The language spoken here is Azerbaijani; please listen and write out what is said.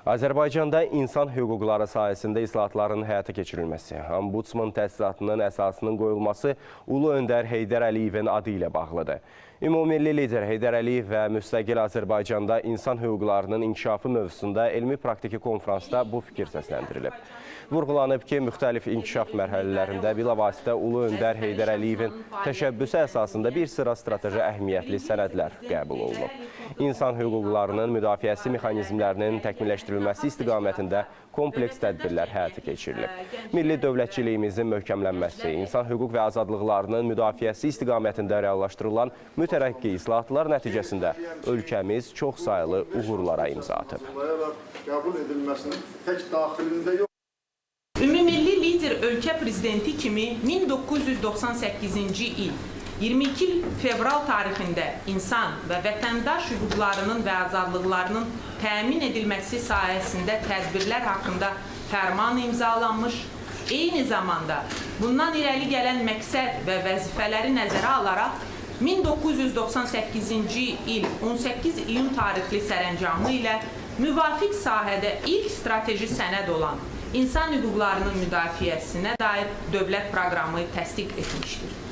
Azərbaycanda insan hüquqları sahəsində islahatların həyata keçirilməsi, Ombudsman təsisatının əsasının qoyulması Ulu Öndər Heydər Əliyevin adı ilə bağlıdır. Ümummilli lider Heydər Əliyev və müstəqil Azərbaycanda insan hüquqlarının inkişafı mövzusunda elmi-praktiki konfransda bu fikir səsləndirilib. Vurğulanıb ki, müxtəlif inkişaf mərhələlərində bilavasitə Ulu Öndər Heydər Əliyevin təşəbbüsü əsasında bir sıra strateji əhəmiyyətli sənədlər qəbul olunub. İnsan hüquqlarının müdafiəsi mexanizmlərinin təkmilləşdirilməsi istiqamətində kompleks tədbirlər həyata keçirilib. Milli dövlətçiliyimizin möhkəmlənməsi, insan hüquq və azadlıqlarının müdafiəsi istiqamətində reallaşdırılan mütərəqqi islahatlar nəticəsində ölkəmiz çoxsaylı uğurlara imza atıb. Qəbul edilməsinin tək daxilində yox. Ümummilli lider ölkə prezidenti kimi 1998-ci il 22 fevral tarixində insan və vətəndaş hüquqlarının və azadlıqlarının təmin edilməsi sahəsində tədbirlər haqqında fərman imzalanmış, eyni zamanda bundan irəli gələn məqsəd və vəzifələri nəzərə alaraq 1998-ci il 18 iyun tarixli sərəncamı ilə müvafiq sahədə ilk strateji sənəd olan insan hüquqlarının müdafiəsinə dair dövlət proqramı təsdiq etmişdir.